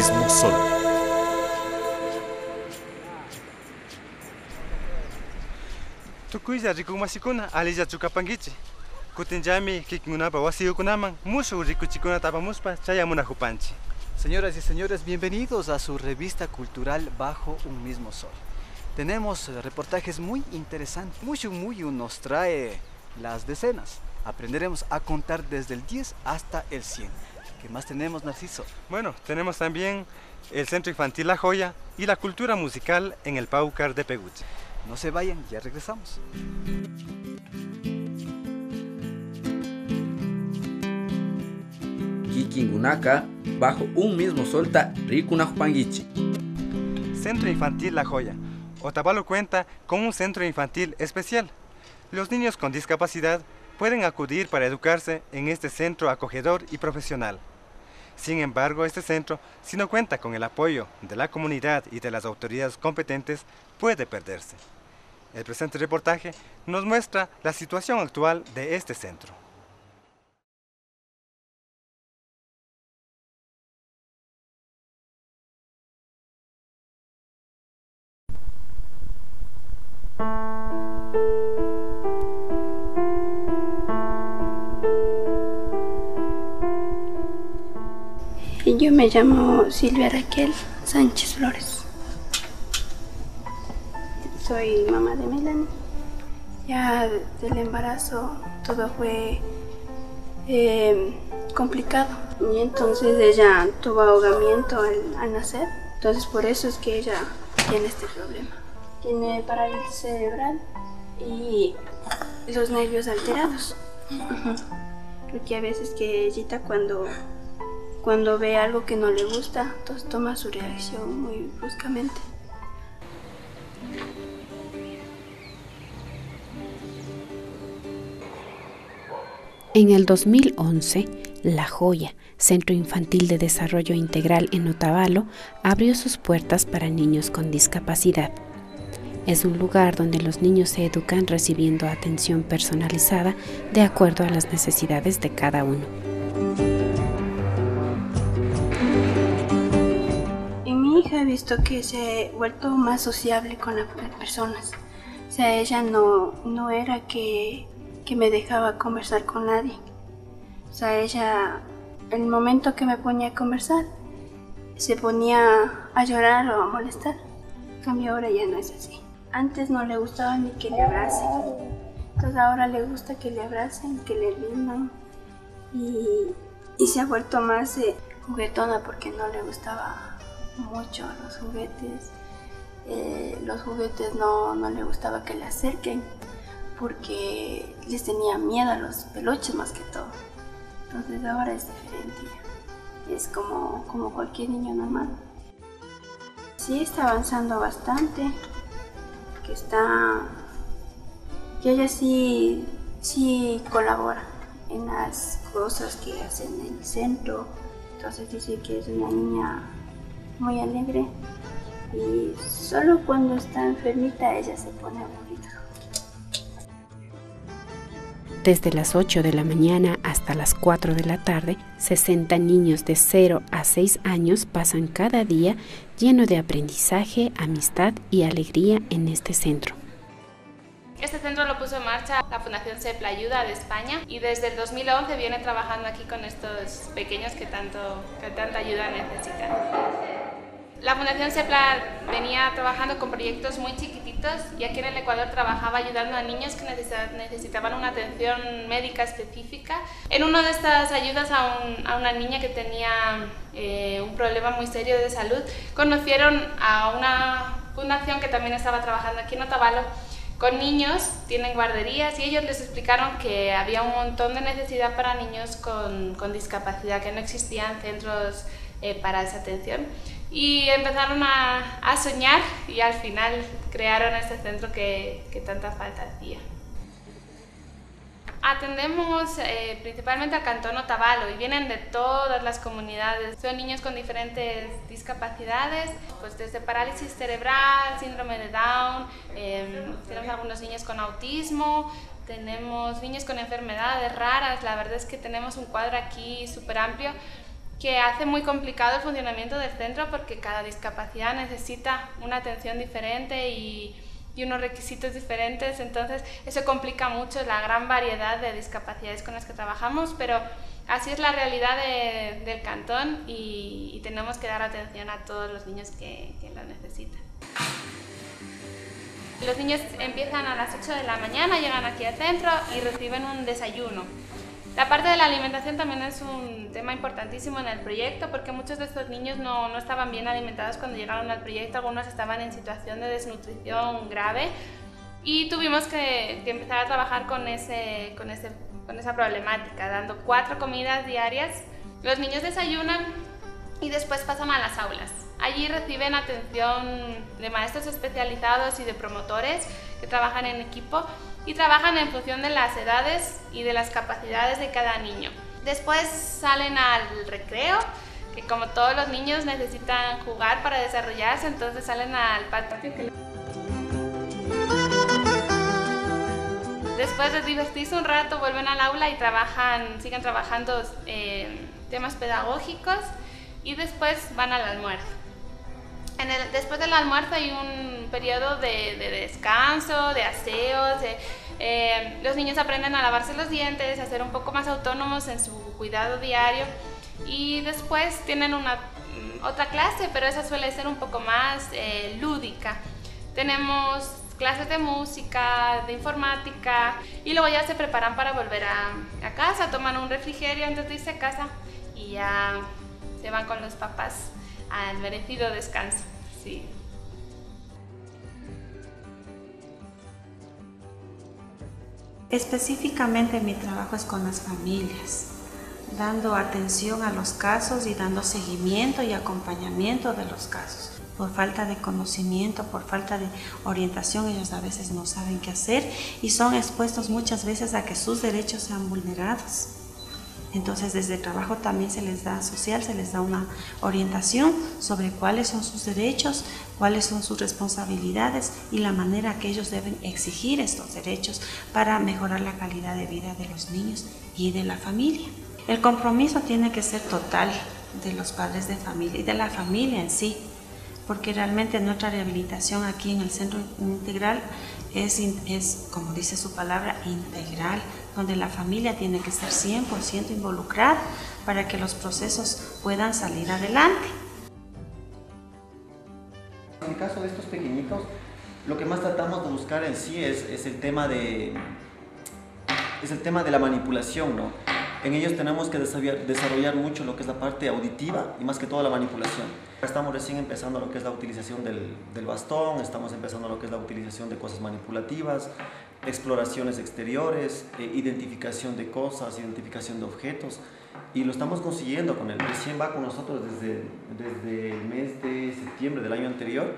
mismo sol. Tukuylla rikumasikuna alilla chukapankichi. Kutinllami kikinunapa wasiyukunaman mushu rikuchikunata apamuspa chayamunajupanchi. Señoras y señores, bienvenidos a su revista cultural Bajo un mismo sol. Tenemos reportajes muy interesantes. Muyu nos trae las decenas. Aprenderemos a contar desde el 10 hasta el 100. ¿Qué más tenemos, Narciso? Bueno, tenemos también el Centro Infantil La Joya y la cultura musical en el Paucar de Peguche. No se vayan, ya regresamos. Kikingunaka, bajo un mismo solta, Rikunajupanguichi. Centro Infantil La Joya. Otavalo cuenta con un centro infantil especial. Los niños con discapacidad pueden acudir para educarse en este centro acogedor y profesional. Sin embargo, este centro, si no cuenta con el apoyo de la comunidad y de las autoridades competentes, puede perderse. El presente reportaje nos muestra la situación actual de este centro. Yo me llamo Silvia Raquel Sánchez Flores. Soy mamá de Melanie. Ya del embarazo todo fue complicado. Y entonces ella tuvo ahogamiento al nacer. Entonces por eso es que ella tiene este problema. Tiene parálisis cerebral y los nervios alterados. Porque a veces que ella cuando ve algo que no le gusta, entonces toma su reacción muy bruscamente. En el 2011, La Joya, Centro Infantil de Desarrollo Integral en Otavalo, abrió sus puertas para niños con discapacidad. Es un lugar donde los niños se educan recibiendo atención personalizada de acuerdo a las necesidades de cada uno. Mi hija he visto que se ha vuelto más sociable con las personas. O sea, ella no era que me dejaba conversar con nadie. O sea, ella, el momento que me ponía a conversar, se ponía a llorar o a molestar. En cambio ahora ya no es así. Antes no le gustaba ni que le abracen. Entonces ahora le gusta que le abracen, que le liman. Y se ha vuelto más juguetona porque no le gustaba mucho los juguetes. Los juguetes no le gustaba que le acerquen porque les tenía miedo a los peluches más que todo. Entonces ahora es diferente, es como cualquier niño normal. Sí está avanzando bastante, que ella sí colabora en las cosas que hacen en el centro. Entonces dice que es una niña muy alegre y solo cuando está enfermita ella se pone aburrida. Desde las 8 de la mañana hasta las 4 de la tarde, 60 niños de 0 a 6 años pasan cada día lleno de aprendizaje, amistad y alegría en este centro. Este centro lo puso en marcha la Fundación Sepla Ayuda de España y desde el 2011 viene trabajando aquí con estos pequeños que tanta ayuda necesitan. La Fundación Sepla venía trabajando con proyectos muy chiquititos y aquí en el Ecuador trabajaba ayudando a niños que necesitaban una atención médica específica. En una de estas ayudas a una niña que tenía un problema muy serio de salud, conocieron a una fundación que también estaba trabajando aquí en Otavalo con niños, tienen guarderías y ellos les explicaron que había un montón de necesidad para niños con discapacidad, que no existían centros para esa atención. Y empezaron a soñar y al final crearon este centro que tanta falta hacía. Atendemos principalmente al cantón Otavalo y vienen de todas las comunidades. Son niños con diferentes discapacidades, pues desde parálisis cerebral, síndrome de Down, tenemos algunos niños con autismo, tenemos niños con enfermedades raras. La verdad es que tenemos un cuadro aquí súper amplio que hace muy complicado el funcionamiento del centro porque cada discapacidad necesita una atención diferente y unos requisitos diferentes, entonces eso complica mucho la gran variedad de discapacidades con las que trabajamos, pero así es la realidad del cantón y tenemos que dar atención a todos los niños que lo necesitan. Los niños empiezan a las 8 de la mañana, llegan aquí al centro y reciben un desayuno. La parte de la alimentación también es un tema importantísimo en el proyecto porque muchos de estos niños no estaban bien alimentados cuando llegaron al proyecto, algunos estaban en situación de desnutrición grave y tuvimos que empezar a trabajar con esa problemática, dando 4 comidas diarias. Los niños desayunan y después pasan a las aulas. Allí reciben atención de maestros especializados y de promotores que trabajan en equipo y trabajan en función de las edades y de las capacidades de cada niño. Después salen al recreo, que como todos los niños necesitan jugar para desarrollarse, entonces salen al patio. Después de divertirse un rato, vuelven al aula y siguen trabajando temas pedagógicos y después van al almuerzo. Después del almuerzo hay un periodo de descanso, de aseos, los niños aprenden a lavarse los dientes, a ser un poco más autónomos en su cuidado diario y después tienen otra clase, pero esa suele ser un poco más lúdica. Tenemos clases de música, de informática y luego ya se preparan para volver a casa, toman un refrigerio antes de irse a casa y ya se van con los papás al merecido descanso. Sí. Específicamente mi trabajo es con las familias, dando atención a los casos y dando seguimiento y acompañamiento de los casos. Por falta de conocimiento, por falta de orientación, ellos a veces no saben qué hacer y son expuestos muchas veces a que sus derechos sean vulnerados. Entonces desde el trabajo también se les da una orientación sobre cuáles son sus derechos, cuáles son sus responsabilidades y la manera que ellos deben exigir estos derechos para mejorar la calidad de vida de los niños y de la familia. El compromiso tiene que ser total de los padres de familia y de la familia en sí, porque realmente nuestra rehabilitación aquí en el Centro Integral es, como dice su palabra, integral, donde la familia tiene que estar 100% involucrada para que los procesos puedan salir adelante. En el caso de estos pequeñitos, lo que más tratamos de buscar en sí es el tema de la manipulación, ¿no? En ellos tenemos que desarrollar mucho lo que es la parte auditiva y más que todo la manipulación. Estamos recién empezando lo que es la utilización del bastón, estamos empezando lo que es la utilización de cosas manipulativas, exploraciones exteriores, identificación de cosas, identificación de objetos, y lo estamos consiguiendo con él. Recién va con nosotros desde el mes de septiembre del año anterior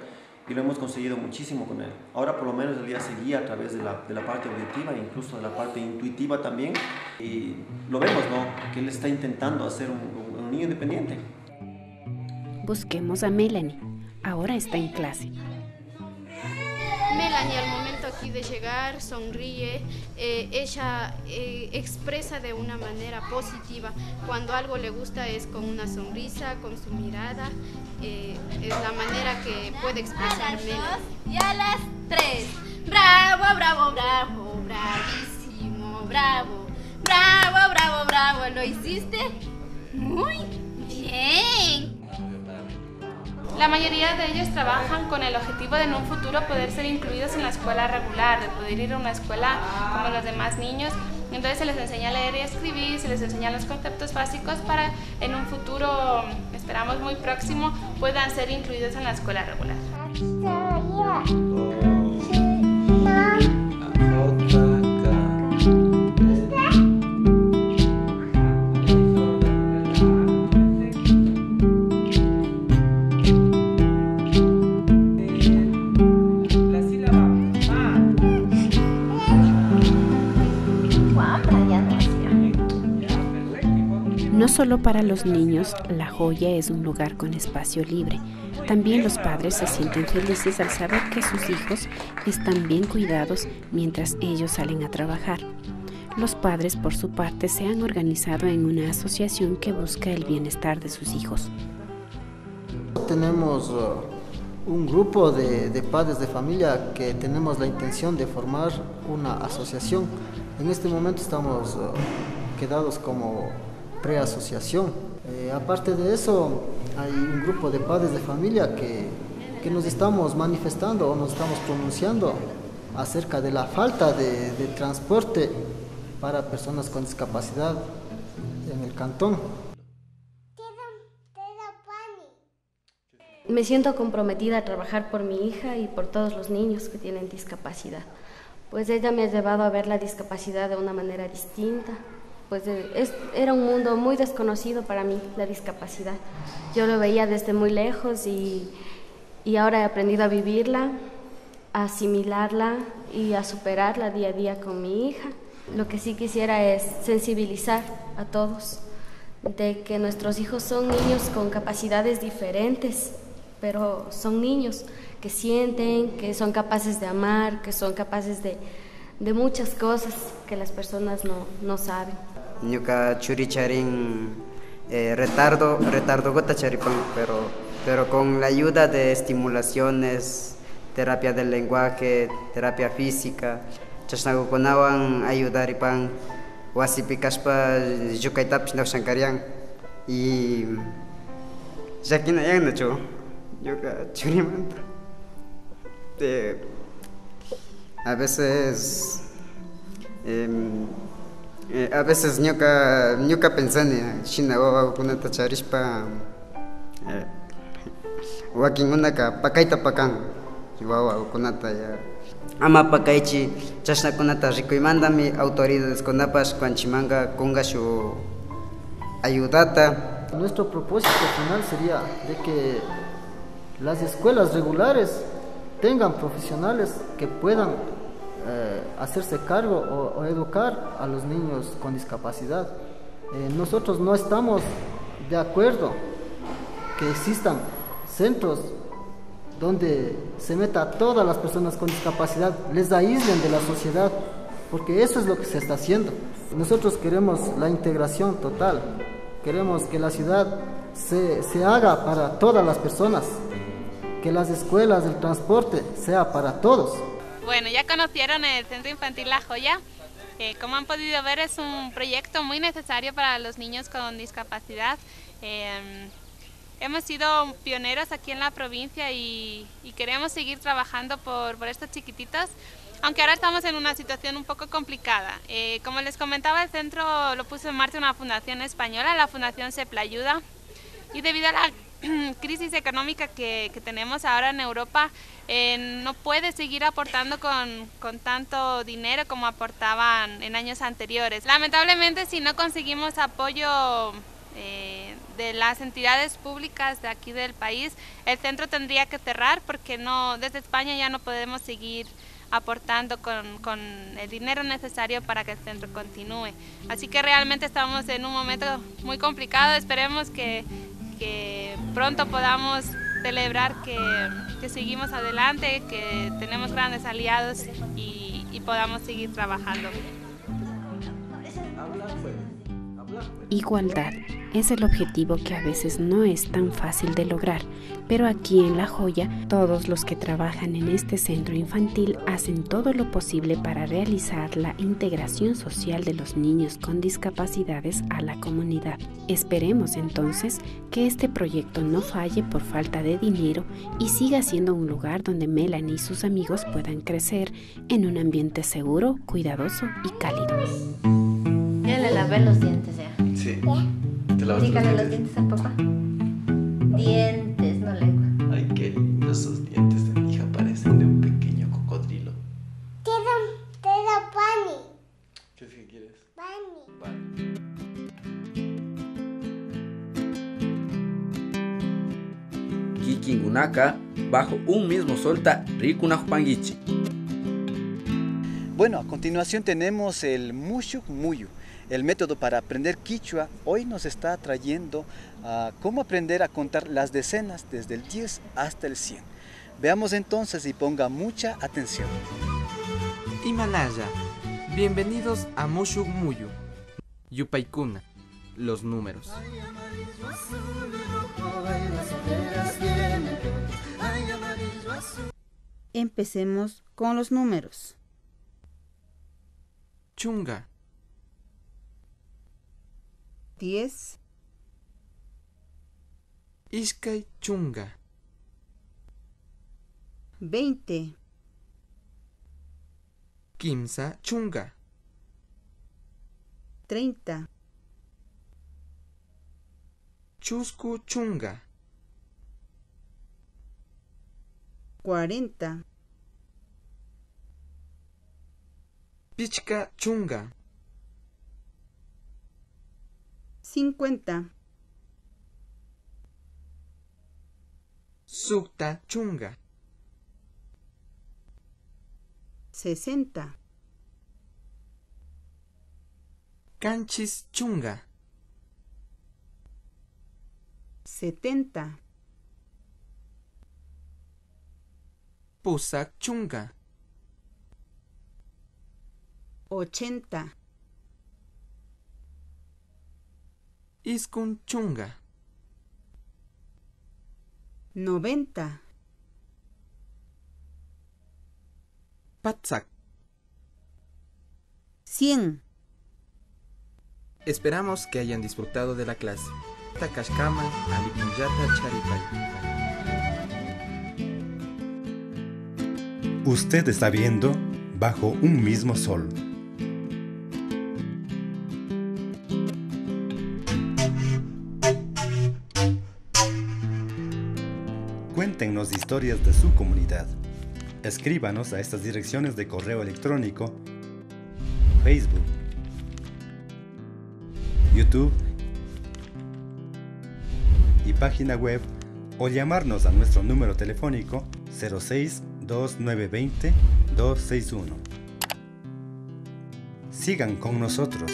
y lo hemos conseguido muchísimo con él. Ahora por lo menos el día se guía a través de la parte auditiva e incluso de la parte intuitiva también, y lo vemos, ¿no? Que él está intentando hacer un niño independiente. Busquemos a Melanie, ahora está en clase. Melanie al momento aquí de llegar sonríe, ella expresa de una manera positiva. Cuando algo le gusta es con una sonrisa, con su mirada, es la manera que puede expresar Melanie. A las 2 y a las 3. Bravo, bravo, bravo, bravísimo, bravo, bravo, bravo, bravo, ¿lo hiciste? Muy bien. La mayoría de ellos trabajan con el objetivo de en un futuro poder ser incluidos en la escuela regular, de poder ir a una escuela como los demás niños. Entonces se les enseña a leer y a escribir, se les enseña los conceptos básicos para en un futuro, esperamos muy próximo, puedan ser incluidos en la escuela regular. No solo para los niños, La Joya es un lugar con espacio libre. También los padres se sienten felices al saber que sus hijos están bien cuidados mientras ellos salen a trabajar. Los padres, por su parte, se han organizado en una asociación que busca el bienestar de sus hijos. Tenemos un grupo de padres de familia que tenemos la intención de formar una asociación. En este momento estamos quedados como preasociación. Aparte de eso, hay un grupo de padres de familia que nos estamos manifestando o nos estamos pronunciando acerca de la falta de transporte para personas con discapacidad en el cantón. Me siento comprometida a trabajar por mi hija y por todos los niños que tienen discapacidad. Pues ella me ha llevado a ver la discapacidad de una manera distinta. Pues era un mundo muy desconocido para mí, la discapacidad. Yo lo veía desde muy lejos y ahora he aprendido a vivirla, a asimilarla y a superarla día a día con mi hija. Lo que sí quisiera es sensibilizar a todos de que nuestros hijos son niños con capacidades diferentes, pero son niños que sienten, que son capaces de amar, que son capaces de muchas cosas que las personas no saben. Ñuka churicharin retardo gota charipan, pero con la ayuda de estimulaciones, terapia del lenguaje, terapia física, chasnagukunawan ayudaripan wasipikaspa yukaitapis nawsankarian y yakinayan nacho yuka churimanta. A veces ñuka pensani shina wawakunata charishpa wakinkunaka pakayta pakan wawakunata ya ama pakaychi chashnakunata rikuymantami autoridadeskunapas kuanchimanga kungashu ayudata. Nuestro propósito final sería de que las escuelas regulares tengan profesionales que puedan hacerse cargo o educar a los niños con discapacidad. Nosotros no estamos de acuerdo que existan centros donde se meta a todas las personas con discapacidad, les aíslen de la sociedad, porque eso es lo que se está haciendo. Nosotros queremos la integración total, queremos que la ciudad se haga para todas las personas, que las escuelas, el transporte sea para todos. Bueno, ya conocieron el Centro Infantil La Joya. Como han podido ver, es un proyecto muy necesario para los niños con discapacidad. Hemos sido pioneros aquí en la provincia y queremos seguir trabajando por estos chiquititos, aunque ahora estamos en una situación un poco complicada. Como les comentaba, el centro lo puso en marcha una fundación española, la Fundación Seplayuda, y debido a la crisis económica que tenemos ahora en Europa, no puede seguir aportando con tanto dinero como aportaban en años anteriores. Lamentablemente, si no conseguimos apoyo de las entidades públicas de aquí del país, el centro tendría que cerrar, porque desde España ya no podemos seguir aportando con el dinero necesario para que el centro continúe. Así que realmente estamos en un momento muy complicado. Esperemos que pronto podamos celebrar que seguimos adelante, que tenemos grandes aliados y podamos seguir trabajando. Igualdad es el objetivo que a veces no es tan fácil de lograr, pero aquí en La Joya, todos los que trabajan en este centro infantil hacen todo lo posible para realizar la integración social de los niños con discapacidades a la comunidad. Esperemos entonces que este proyecto no falle por falta de dinero y siga siendo un lugar donde Melanie y sus amigos puedan crecer en un ambiente seguro, cuidadoso y cálido. Ya le lavé los dientes ya. Sí. ¿Te lavas los dientes al papá? Dientes, no lengua. Ay, qué lindos esos dientes de mi hija, parecen de un pequeño cocodrilo. Te da pani. ¿Qué es que quieres? Pani. Kikingunaka, bajo un mismo solta, Rikunajpangichi. Bueno, a continuación tenemos el Mushuk Muyu. El método para aprender quichua hoy nos está trayendo a cómo aprender a contar las decenas desde el 10 hasta el 100. Veamos entonces y ponga mucha atención. Himalaya, Bienvenidos a Mushuk Muyu, Yupaykuna, los números. Empecemos con los números. Chunga. 10. Ishkay chunga. 20. Kimsa chunga. 30. Chusku chunga. 40. Pichka chunga. 50. Sukta chunga. 60. Canchis chunga. 70. Pusak chunga. 80. Iskun chunga. 90. Patsak. 100. Esperamos que hayan disfrutado de la clase. Takashkama Alipunyata Charipay. Usted está viendo Bajo un mismo sol. Cuéntenos historias de su comunidad. Escríbanos a estas direcciones de correo electrónico, Facebook, YouTube y página web, o llamarnos a nuestro número telefónico 06-2920-261. Sigan con nosotros.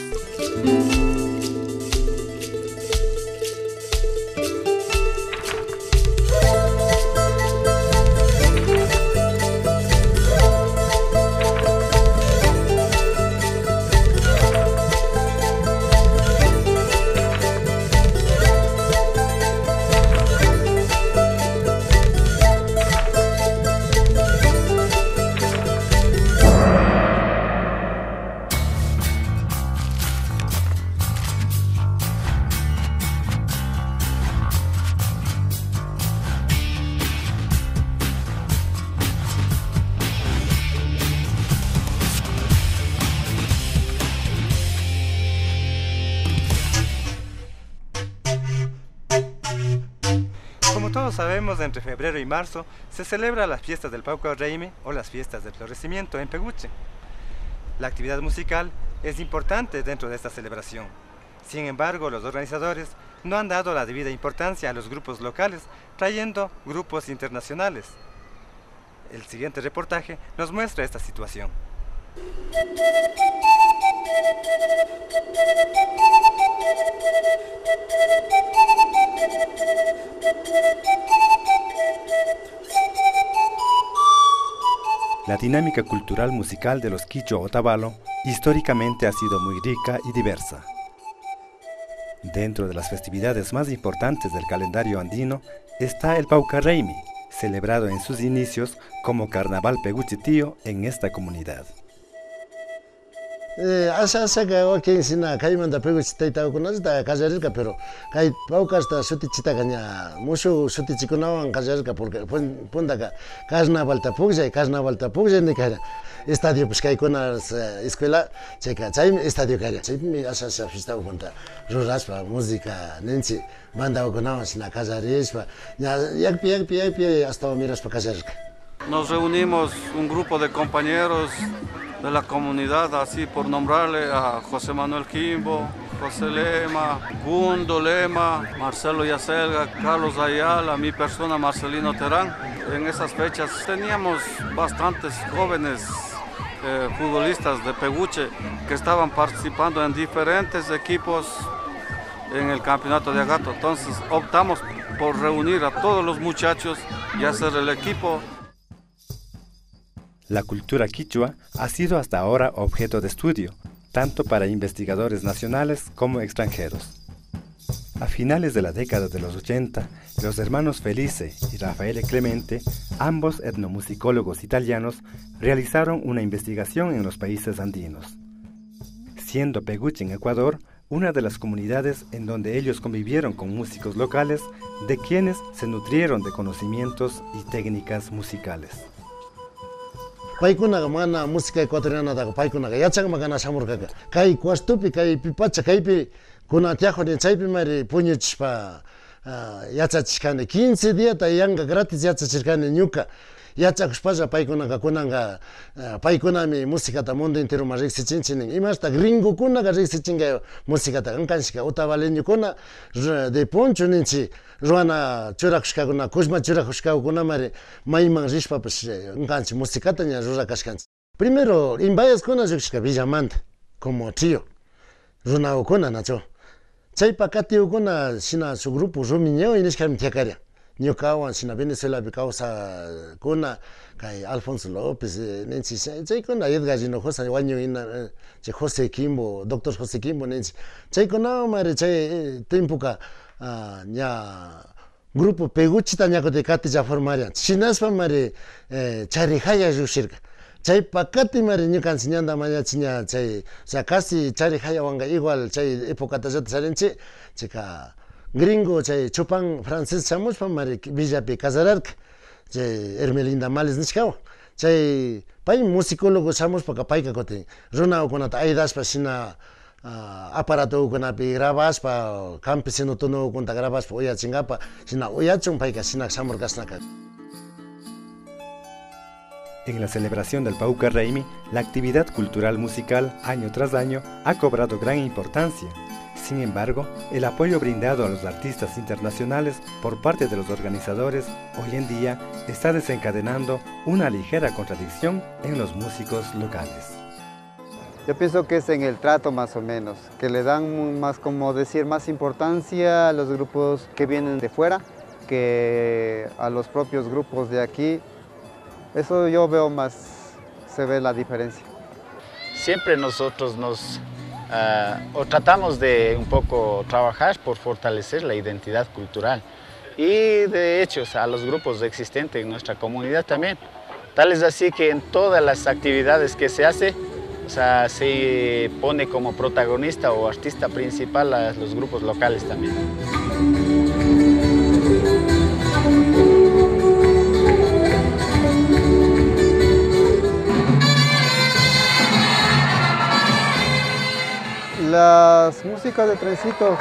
Como todos sabemos, entre febrero y marzo se celebra las fiestas del Pauca Reime o las fiestas del florecimiento en Peguche. La actividad musical es importante dentro de esta celebración. Sin embargo, los organizadores no han dado la debida importancia a los grupos locales, trayendo grupos internacionales. El siguiente reportaje nos muestra esta situación. La dinámica cultural musical de los Quicho Otavalo históricamente ha sido muy rica y diversa. Dentro de las festividades más importantes del calendario andino está el Pauca Reime, celebrado en sus inicios como Carnaval Peguchitío en esta comunidad. Asa que sina caimanda Peguchitita con esta cajarca, pero hay Pauca hasta Sutichita caña, mucho Sutichicunawan cajarca porque Pundaca, Carnaval Tapugja y Carnaval Tapugja en cara. Estadio pues que hay con la escuela, checa, chaim estadio cara. Chaim asa fiesta junta, ruraspa, música, nenchi, banda con sina cajarispa, ya pi hasta miras para cajarca. Nos reunimos un grupo de compañeros de la comunidad, así por nombrarle a José Manuel Quimbo, José Lema, Gundo Lema, Marcelo Yacelga, Carlos Ayala, mi persona Marcelino Terán. En esas fechas teníamos bastantes jóvenes futbolistas de Peguche que estaban participando en diferentes equipos en el campeonato de Agato. Entonces optamos por reunir a todos los muchachos y hacer el equipo. La cultura quichua ha sido hasta ahora objeto de estudio, tanto para investigadores nacionales como extranjeros. A finales de la década de los 80, los hermanos Felice y Raffaele Clemente, ambos etnomusicólogos italianos, realizaron una investigación en los países andinos. Siendo Peguchi en Ecuador una de las comunidades en donde ellos convivieron con músicos locales, de quienes se nutrieron de conocimientos y técnicas musicales. Paikunaga mana música ecuatoriana daga paikunaga yachaga magana samurkaga kai kuastupi kai pipacha kaipi kuna tiajoni chaipi mari puñuchpa yachachishkani 15 días ta yanga gratis yachachishkani ñuka yachakushpalla paikunaga kunanga paikunami musicata mundo entero ma riqsichinchinin imashta gringokunaga riqsichinga musicata kankanshka otavaleñokuna de poncho ninchi ruana churakushkakuna kushma churakushkakuna mari mayman rishpapish kanchi musicata ña rurakashkanchik. Primero imbayas kuna llukshka Villamanta como trío runakuna nacho chaypa katiukuna shina su grupo Rumiñeo inishkami tiakaria ñukawan shina Venezuelapi kawsakuna kay Alfonso López ninchi chaykuna Edgar Hinojosa wañuhina chay José Kimbo, Doctor José Kimbo ninchi chaykunawan mari chay tempoka ña grupo Peguchita ñakuti katilla formarian shinaspa mari charijaya llushirka chaypa kati mari ñukanchik ñanda mañachiña chay o sea casi charijayawanga igual chay epocatallata charinchik chayka gringo chay chupan francés chamushpa mari villapi casararka chay Hermelinda Males nishkawan chay pay musicólogo chamushpaka payka kutin runakunata aydashpa shina aparatukunapi grabashpa campesino tunukunta grabashpa uyachinkapa shina uyachun payka shina samurkashnaka. En la celebración del Pauca Reimi, la actividad cultural musical año tras año ha cobrado gran importancia. Sin embargo, el apoyo brindado a los artistas internacionales por parte de los organizadores hoy en día está desencadenando una ligera contradicción en los músicos locales. Yo pienso que es en el trato más o menos, que le dan más, como decir, más importancia a los grupos que vienen de fuera que a los propios grupos de aquí. Eso yo veo más, se ve la diferencia. Siempre nosotros o tratamos de un poco trabajar por fortalecer la identidad cultural y de hecho a los grupos existentes en nuestra comunidad también. Tal es así que en todas las actividades que se hace, o sea, se pone como protagonista o artista principal a los grupos locales también. Las músicas de trencito,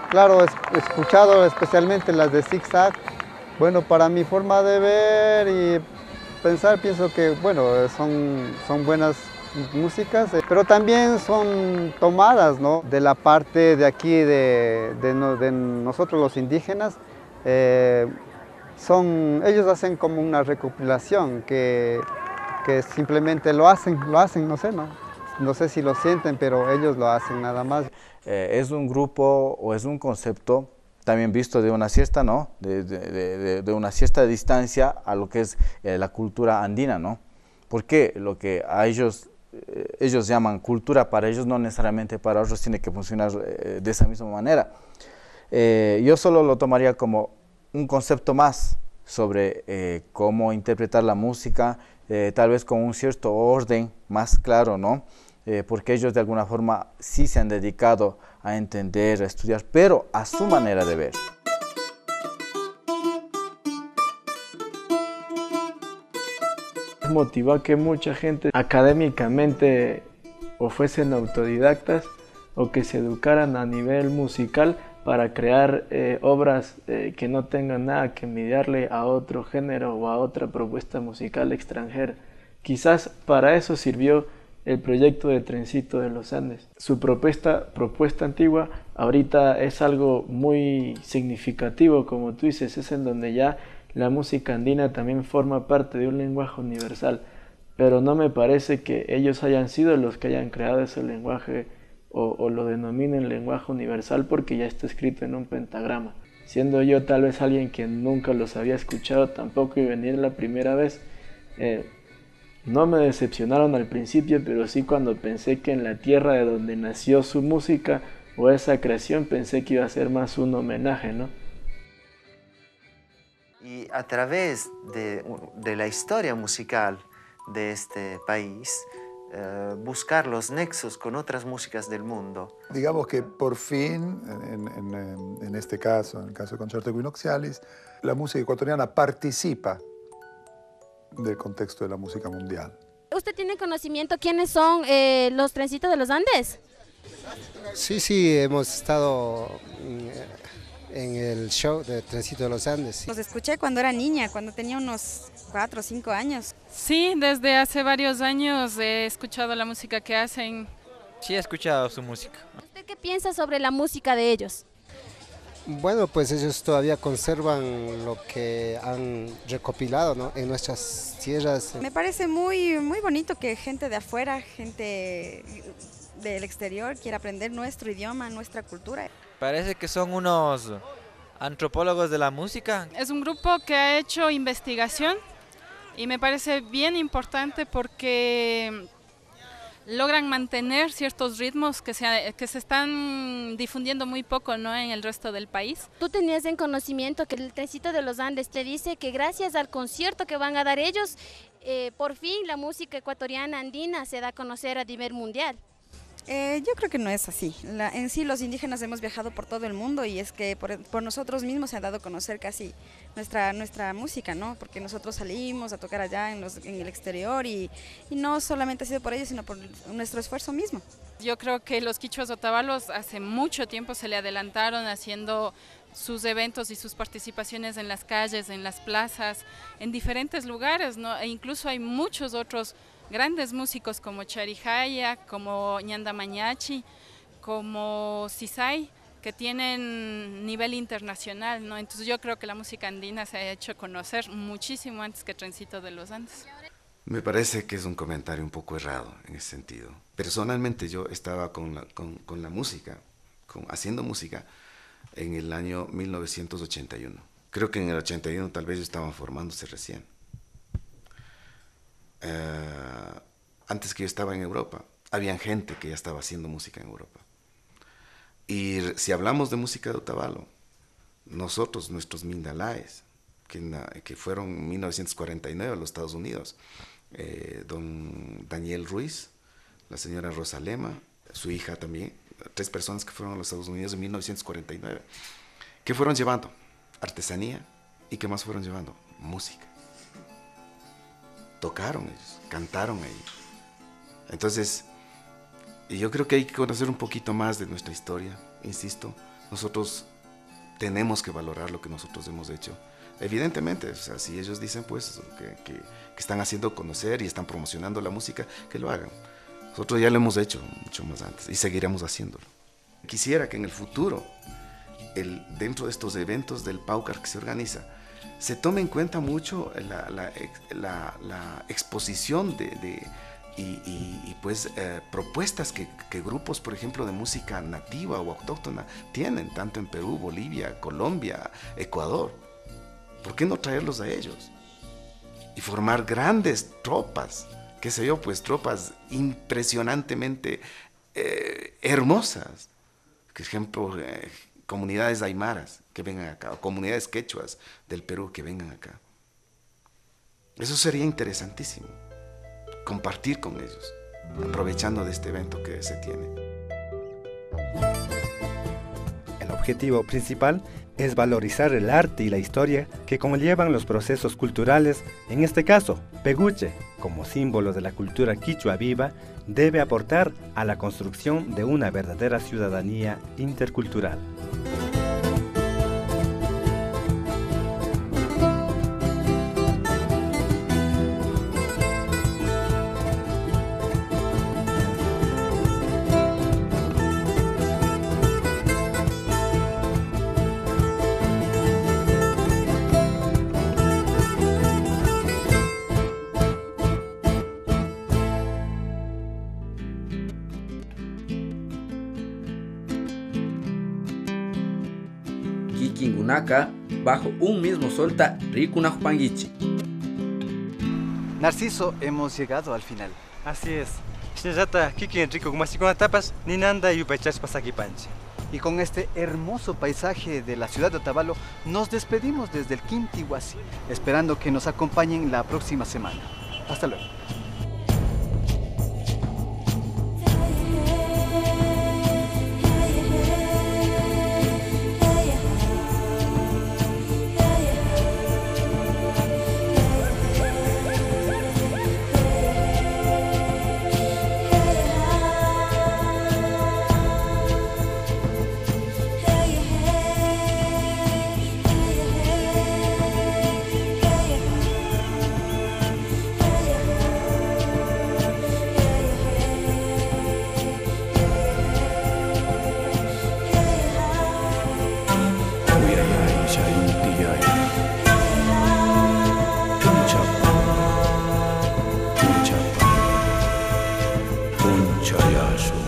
claro, he escuchado especialmente las de Zig Zag. Bueno, para mi forma de ver y pensar, pienso que bueno, son buenas músicas, pero también son tomadas, ¿no?, de la parte de aquí, de nosotros los indígenas. Ellos hacen como una recopilación que simplemente lo hacen, no sé, no sé si lo sienten, pero ellos lo hacen nada más. Es un grupo o es un concepto también visto de una cierta, ¿no?, de una cierta distancia a lo que es la cultura andina, ¿no? Porque lo que a ellos llaman cultura, para ellos no necesariamente para otros tiene que funcionar de esa misma manera. Yo solo lo tomaría como un concepto más sobre cómo interpretar la música, tal vez con un cierto orden más claro, ¿no? Porque ellos de alguna forma sí se han dedicado a entender, a estudiar, pero a su manera de ver. Motivó a que mucha gente académicamente o fuesen autodidactas o que se educaran a nivel musical para crear obras que no tengan nada que envidiarle a otro género o a otra propuesta musical extranjera. Quizás para eso sirvió el proyecto de Trencito de los Andes. Su propuesta antigua ahorita es algo muy significativo, como tú dices, es en donde ya la música andina también forma parte de un lenguaje universal, pero no me parece que ellos hayan sido los que hayan creado ese lenguaje o lo denominen lenguaje universal porque ya está escrito en un pentagrama. Siendo yo tal vez alguien que nunca los había escuchado tampoco y venir la primera vez, No me decepcionaron al principio, pero sí cuando pensé que en la tierra de donde nació su música o esa creación, pensé que iba a ser más un homenaje, ¿no? Y a través de la historia musical de este país, buscar los nexos con otras músicas del mundo. Digamos que por fin, en este caso, en el caso de Concerto Equinoxialis, la música ecuatoriana participa del contexto de la música mundial. ¿Usted tiene conocimiento quiénes son los Trencitos de los Andes? Sí, hemos estado en el show de Trencito de los Andes. Los escuché cuando era niña, cuando tenía unos 4 o 5 años. Sí, desde hace varios años he escuchado la música que hacen. Sí, he escuchado su música. ¿Usted qué piensa sobre la música de ellos? Bueno, pues ellos todavía conservan lo que han recopilado, ¿no?, en nuestras tierras. Me parece muy bonito que gente de afuera, gente del exterior quiera aprender nuestro idioma, nuestra cultura. Parece que son unos antropólogos de la música. Es un grupo que ha hecho investigación y me parece bien importante porque logran mantener ciertos ritmos que se están difundiendo muy poco, ¿no?, en el resto del país. ¿Tú tenías en conocimiento que el Trencito de los Andes te dice que gracias al concierto que van a dar ellos, por fin la música ecuatoriana andina se da a conocer a nivel mundial? Yo creo que no es así. En sí los indígenas hemos viajado por todo el mundo y es que por nosotros mismos se ha dado a conocer casi nuestra música, ¿no? Porque nosotros salimos a tocar allá en el exterior y no solamente ha sido por ellos, sino por nuestro esfuerzo mismo. Yo creo que los quichuas otavalos hace mucho tiempo se le adelantaron haciendo sus eventos y sus participaciones en las calles, en las plazas, en diferentes lugares, ¿no? E incluso hay muchos otros grandes músicos como Charijaya, como Ñanda Mañachi, como Sisay, que tienen nivel internacional, ¿no? Entonces yo creo que la música andina se ha hecho conocer muchísimo antes que Trencito de los Andes. Me parece que es un comentario un poco errado en ese sentido. Personalmente yo estaba con la música, haciendo música en el año 1981. Creo que en el 81 tal vez estaban formándose recién. Antes que yo estaba en Europa, había gente que ya estaba haciendo música en Europa. Y si hablamos de música de Otavalo, nosotros, nuestros Mindalaes, que fueron en 1949 a los Estados Unidos, don Daniel Ruiz, la señora Rosa Lema, su hija también, 3 personas que fueron a los Estados Unidos en 1949, que fueron llevando artesanía y que más fueron llevando música. Tocaron ellos, cantaron ahí. Entonces, yo creo que hay que conocer un poquito más de nuestra historia, insisto. Nosotros tenemos que valorar lo que nosotros hemos hecho. Evidentemente, o sea, si ellos dicen pues que están haciendo conocer y están promocionando la música, que lo hagan. Nosotros ya lo hemos hecho mucho más antes y seguiremos haciéndolo. Quisiera que en el futuro, dentro de estos eventos del Paucar que se organiza, se tome en cuenta mucho la exposición pues propuestas que grupos, por ejemplo, de música nativa o autóctona tienen, tanto en Perú, Bolivia, Colombia, Ecuador. ¿Por qué no traerlos a ellos? Y formar grandes tropas, qué sé yo, pues tropas impresionantemente hermosas. Por ejemplo, comunidades aymaras que vengan acá, o comunidades quechuas del Perú que vengan acá. Eso sería interesantísimo, compartir con ellos, aprovechando de este evento que se tiene. El objetivo principal es valorizar el arte y la historia que conllevan los procesos culturales. En este caso, Peguche, como símbolo de la cultura quichua viva, debe aportar a la construcción de una verdadera ciudadanía intercultural. Kikingunaka, bajo un mismo solta Rikunajpangichi. Narciso, hemos llegado al final. Así es. Shinjata, Kiki Enrico, Gumasicona Tapas, Ninanda y Upechas Pasaquipanche. Y con este hermoso paisaje de la ciudad de Otavalo, nos despedimos desde el Quintihuasi, esperando que nos acompañen la próxima semana. Hasta luego. Chayashu.